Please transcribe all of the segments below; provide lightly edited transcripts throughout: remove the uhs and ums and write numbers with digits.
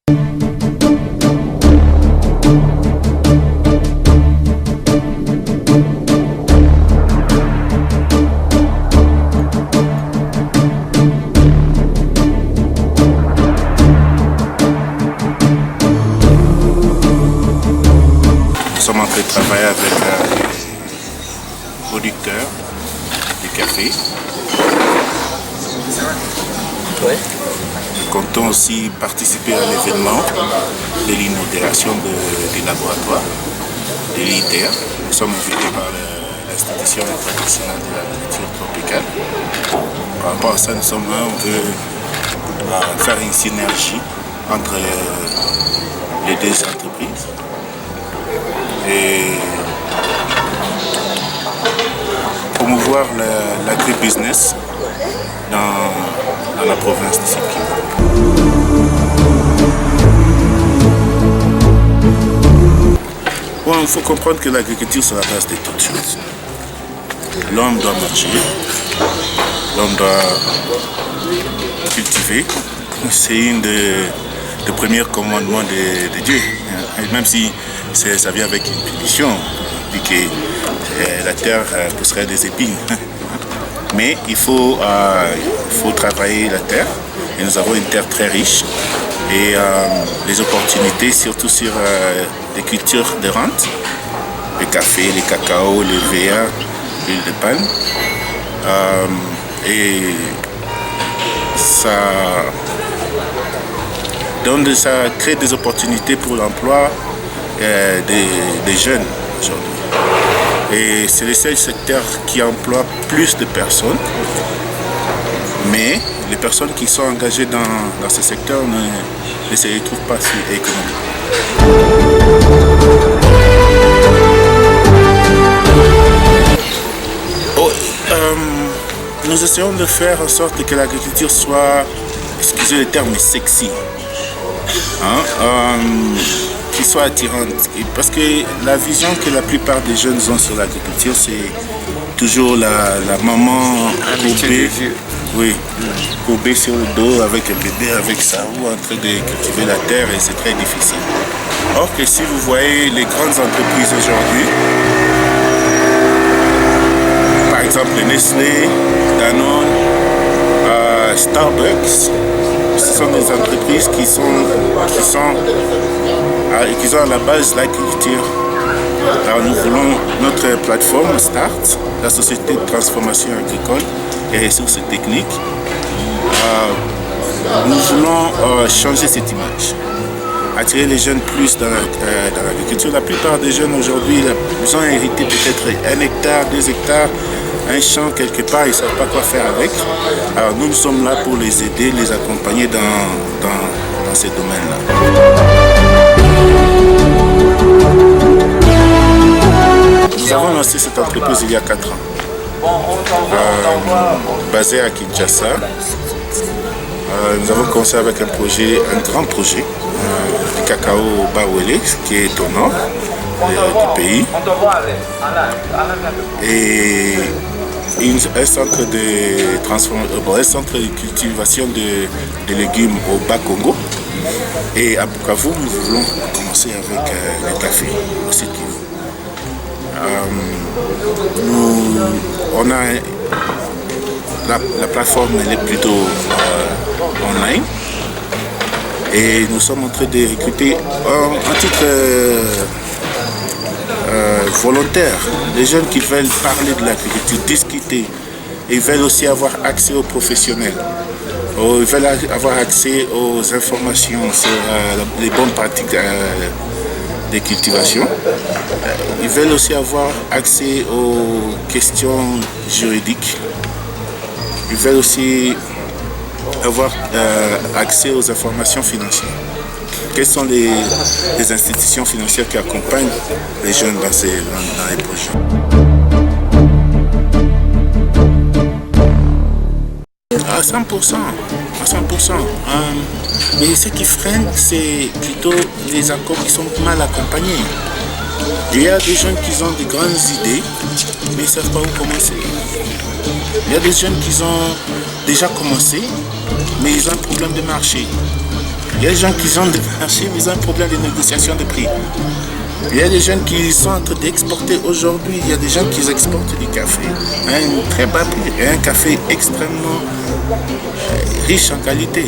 Nous sommes en train de travailler avec un producteur de café. Ouais. Nous comptons aussi participer à l'événement de l'inauguration du laboratoire de l'ITER. Nous sommes invités par l'Institution internationale de l'agriculture tropicale. Par rapport à ça, nous sommes là, on veut faire une synergie entre les deux entreprises. Et promouvoir l'agribusiness dans la province de Sud-Kivu. Bon, il faut comprendre que l'agriculture c'est la base de toutes choses. L'homme doit manger, l'homme doit cultiver. C'est un des premiers commandements de Dieu. Et même si ça vient avec une punition, dit que la terre pousserait des épines. Mais il faut travailler la terre. Et nous avons une terre très riche. Et les opportunités, surtout sur les cultures de rente, le café, le cacao, le VA, l'huile de palme. Et ça crée des opportunités pour l'emploi des jeunes aujourd'hui. Et c'est le seul secteur qui emploie plus de personnes. Mais les personnes qui sont engagées dans ce secteur ne se retrouvent pas si économiques. Nous essayons de faire en sorte que l'agriculture soit, excusez le terme, sexy. Qui soit attirante. Parce que la vision que la plupart des jeunes ont sur l'agriculture, c'est toujours la maman courbée, oui, courbée sur le dos avec un bébé, avec sa roue en train de cultiver la terre et c'est très difficile. Or que si vous voyez les grandes entreprises aujourd'hui, par exemple Nestlé, Danone, Starbucks, ce sont des entreprises qui ont à la base l'agriculture. Alors nous voulons notre plateforme START, la Société de transformation agricole et ressources techniques. Nous voulons changer cette image, attirer les jeunes plus dans l'agriculture. La plupart des jeunes aujourd'hui, ils ont hérité peut-être 1 hectare, 2 hectares, un champ quelque part, ils ne savent pas quoi faire avec. Alors nous sommes là pour les aider, les accompagner dans ces domaines-là. Nous avons lancé cette entreprise il y a 4 ans, basée à Kinshasa. Nous avons commencé avec un grand projet, du cacao Bawele, qui est au nord du pays. Et un centre de cultivation de légumes au Bas-Congo. Et à Bukavu, nous voulons commencer avec le café au Sud-Kivu. On a la plateforme, elle est plutôt online. Et nous sommes en train de recruter un titre volontaire, les jeunes qui veulent parler de l'agriculture, discuter. Ils veulent aussi avoir accès aux professionnels. Ils veulent avoir accès aux informations sur les bonnes pratiques de cultivation. Ils veulent aussi avoir accès aux questions juridiques. Ils veulent aussi avoir accès aux informations financières. Quelles sont les institutions financières qui accompagnent les jeunes dans les projets? À 100%. Mais ce qui freine, c'est plutôt les accords qui sont mal accompagnés. Il y a des jeunes qui ont de grandes idées, mais ils ne savent pas où commencer. Il y a des jeunes qui ont déjà commencé, mais ils ont un problème de marché. Il Il y a des gens qui ont des marchés, mais ils ont un problème de négociation de prix. Il y a des jeunes qui sont en train d'exporter aujourd'hui. Il y a des gens qui exportent du café à un très bas prix, et un café extrêmement riche en qualité.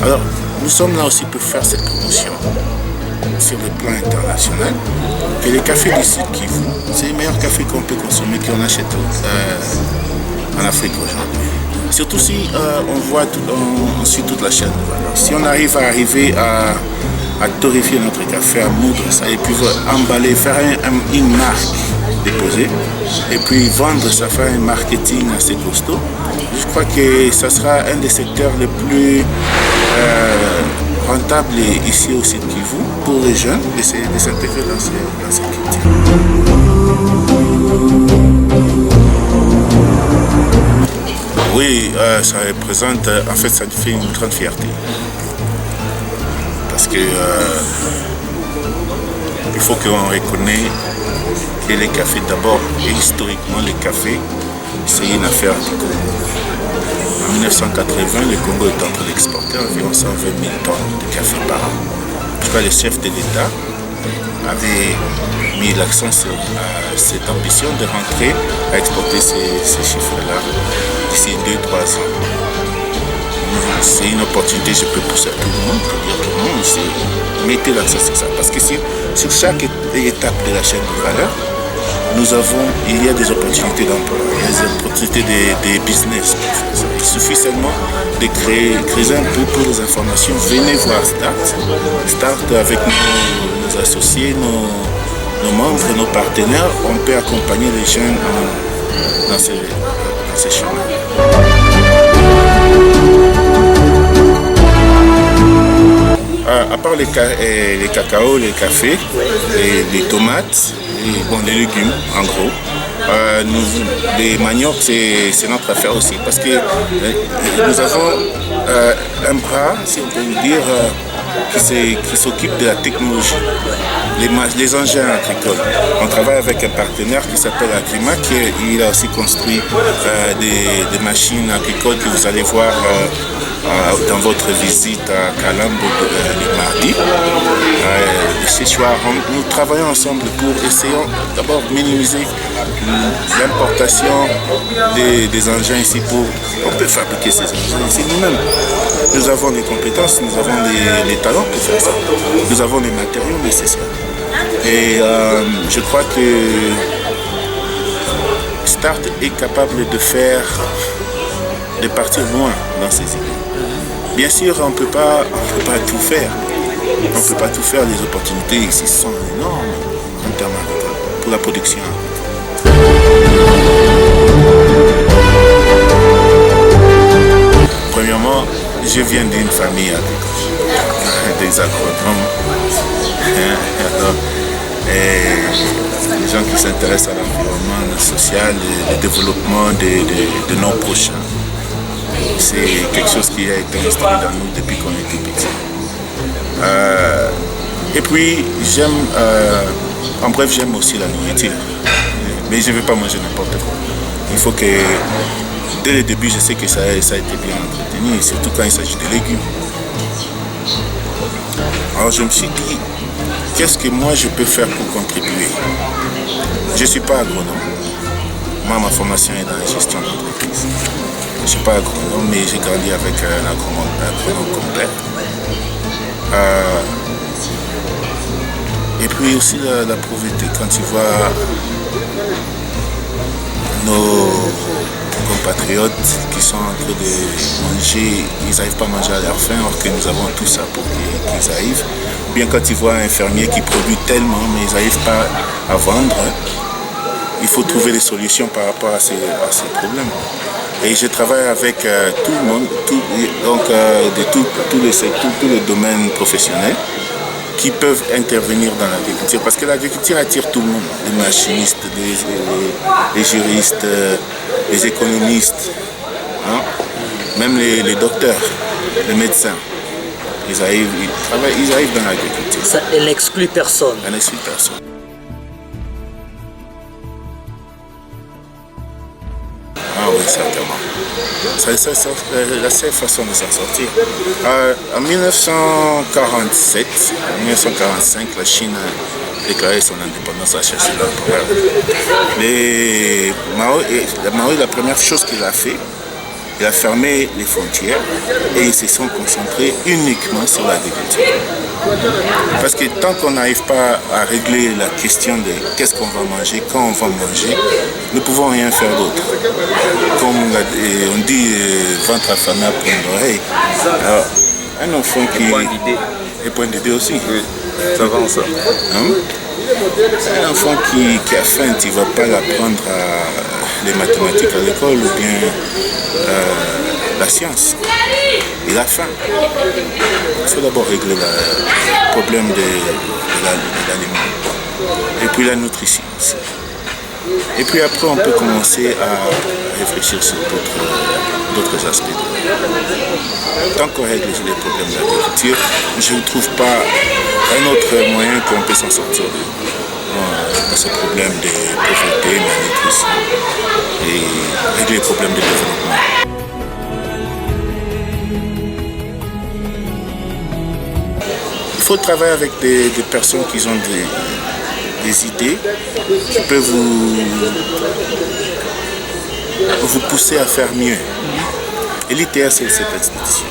Alors, nous sommes là aussi pour faire cette promotion sur le plan international. Que les cafés du Sud Kivu, c'est les meilleurs cafés qu'on peut consommer, qu'on achète en Afrique aujourd'hui. Surtout si on voit on suit toute la chaîne de valeur. Si on arrive à torréfier notre café, à moudre ça, et puis emballer, faire une marque déposée, et puis vendre ça, faire un marketing assez costaud, je crois que ça sera un des secteurs les plus rentables ici au Sud Kivu pour les jeunes de s'intégrer dans cette culture. Oui, ça représente, en fait, ça fait une grande fierté. Parce que il faut qu'on reconnaisse que les cafés, d'abord, et historiquement, les cafés, c'est une affaire du Congo. En 1980, le Congo est en train d'exporter environ 120 000 tonnes de café par an. En tout cas, le chef de l'État avait mis l'accent sur cette ambition de rentrer à exporter ces chiffres-là d'ici 2-3 ans. C'est une opportunité, je peux pousser à tout le monde, pour dire à tout le monde, mettez l'accent sur ça. Parce que sur chaque étape de la chaîne de valeur, il y a des opportunités d'emploi, il y a des opportunités de business. Il suffit seulement de créer un peu pour les informations. Venez voir Start avec nos associés, nos membres, nos partenaires. On peut accompagner les jeunes dans ces chemins. À part les cacao, les cafés, les tomates, les légumes en gros. Les maniocs, c'est notre affaire aussi parce que nous avons un bras, si on peut dire, qui s'occupe de la technologie, les engins agricoles. On travaille avec un partenaire qui s'appelle Agrima, il a aussi construit des machines agricoles que vous allez voir dans votre visite à Kalambo le mardi. Ce soir, nous travaillons ensemble pour essayer d'abord de minimiser l'importation des engins ici. On peut fabriquer ces engins ici nous-mêmes. Nous avons les compétences, nous avons les talents pour faire ça. Nous avons les matériaux nécessaires. Et je crois que Start est capable de partir loin dans ces idées. Bien sûr, on ne peut pas tout faire. On ne peut pas tout faire. Les opportunités ici sont énormes en termes agricoles, pour la production. Premièrement, je viens d'une famille agricole, des agronomes. Et les gens qui s'intéressent à l'environnement social, le développement de nos prochains. C'est quelque chose qui a été installé dans nous depuis qu'on était petits. Et puis, j'aime aussi la nourriture. Mais je ne veux pas manger n'importe quoi. Il faut que, dès le début, je sais que ça a été bien entretenu, surtout quand il s'agit de légumes. Alors je me suis dit, qu'est-ce que moi je peux faire pour contribuer? Je ne suis pas agronome. Moi, ma formation est dans la gestion d'entreprise. Je ne suis pas agronome, mais j'ai grandi avec un agronome comme père. Et puis aussi la pauvreté, quand tu vois nos compatriotes qui sont en train de manger, ils n'arrivent pas à manger à leur faim, alors que nous avons tout ça pour qu'ils arrivent. Ou bien quand tu vois un fermier qui produit tellement, mais ils n'arrivent pas à vendre, il faut trouver des solutions par rapport à ces problèmes. Et je travaille avec tout le monde, de tous les domaines professionnels qui peuvent intervenir dans l'agriculture. Parce que l'agriculture attire tout le monde, les machinistes, les juristes, les économistes, hein? Même les docteurs, les médecins. Ils arrivent dans l'agriculture. Ça, elle n'exclut personne. Elle n'exclut personne. Ah oui, certainement. C'est la seule façon de s'en sortir. En 1947, en 1945, la Chine a déclaré son indépendance à chercher l'empereur. Mao, la première chose qu'il a fait, il a fermé les frontières et ils se sont concentrés uniquement sur l'agriculture. Parce que tant qu'on n'arrive pas à régler la question de qu'est-ce qu'on va manger, quand on va manger, nous ne pouvons rien faire d'autre. Comme on dit, ventre affamé à prendre l'oreille. Alors, un enfant qui... Et point d'idée aussi. Oui, ça va ça. Un enfant qui a faim, tu ne vas pas l'apprendre les mathématiques à l'école ou bien la science. Il a faim. Il faut d'abord régler le problème de l'aliment. Et puis la nutrition aussi. Et puis après, on peut commencer à réfléchir sur d'autres aspects. Tant qu'on règle les problèmes de l'agriculture, je ne trouve pas un autre moyen qu'on peut s'en sortir de ce problème de pauvreté, de malnutrition et régler les problèmes de développement. Il faut travailler avec des personnes qui ont des idées qui peuvent vous pousser à faire mieux. Et l'ITA, c'est cette institution.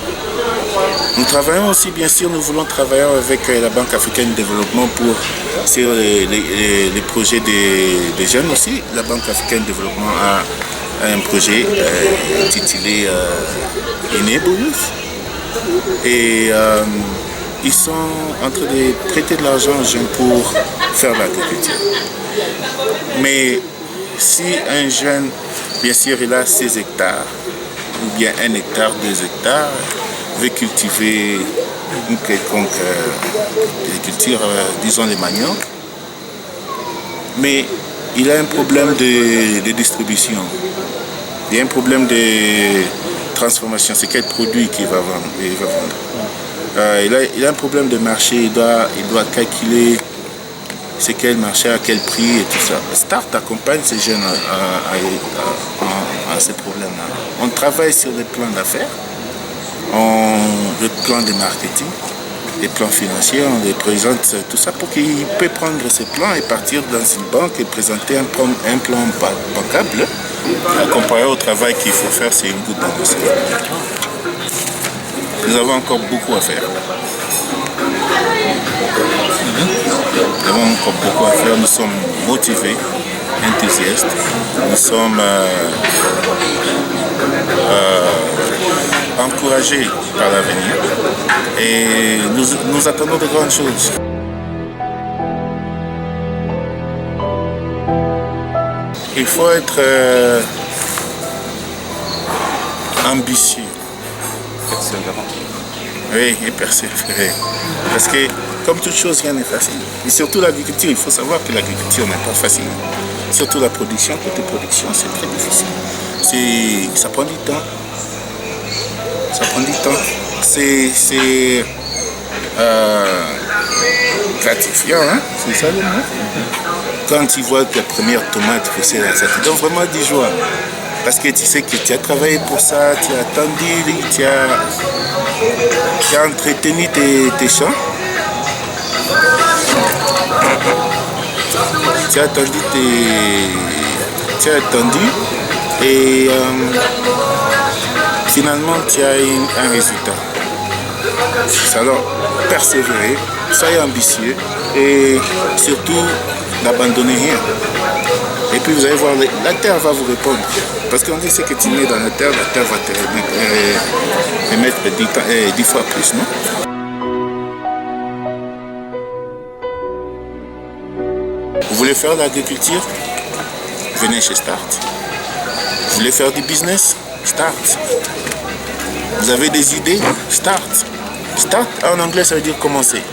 Nous travaillons aussi, bien sûr, nous voulons travailler avec la Banque africaine de développement sur les projets des jeunes aussi. La Banque africaine de développement a un projet intitulé Enable Youth. Et ils sont en train de prêter de l'argent aux jeunes pour faire l'agriculture. Mais si un jeune, bien sûr, il a 16 hectares, ou bien 1 hectare, 2 hectares, veut cultiver une quelconque culture, disons les maniocs, mais il a un problème de distribution, il y a un problème de transformation, c'est quel produit qu'il va vendre. Il a un problème de marché, il doit calculer c'est quel marché, à quel prix et tout ça. Start accompagne ces jeunes à ces problèmes-là. On travaille sur les plans d'affaires, le plan de marketing, les plans financiers, on les présente tout ça pour qu'ils puissent prendre ces plans et partir dans une banque et présenter un plan bancable. Comparé au travail qu'il faut faire, c'est une goutte dans l'océan. Nous avons encore beaucoup à faire. Nous avons encore beaucoup à faire. Nous sommes motivés, enthousiastes. Nous sommes encouragés par l'avenir. Et nous attendons de grandes choses. Il faut être ambitieux. Oui, et persévérer. Parce que, comme toute chose, rien n'est facile. Et surtout l'agriculture, il faut savoir que l'agriculture n'est pas facile. Surtout la production, côté production, c'est très difficile. Ça prend du temps. Ça prend du temps. C'est gratifiant, hein? C'est ça le mot? Quand tu vois ta première tomate pousser là, ça te donne vraiment des joies. Parce que tu sais que tu as travaillé pour ça, tu as attendu, tu as entretenu tes champs. Tu as attendu et finalement tu as un résultat. Alors, persévérer, soyez ambitieux et surtout n'abandonnez rien. Et puis vous allez voir, la terre va vous répondre. Parce qu'on dit ce que tu mets dans la terre va te remettre 10 fois plus, non? Vous voulez faire de l'agriculture? Venez chez Start. Vous voulez faire du business? Start. Vous avez des idées? Start. Start en anglais ça veut dire commencer.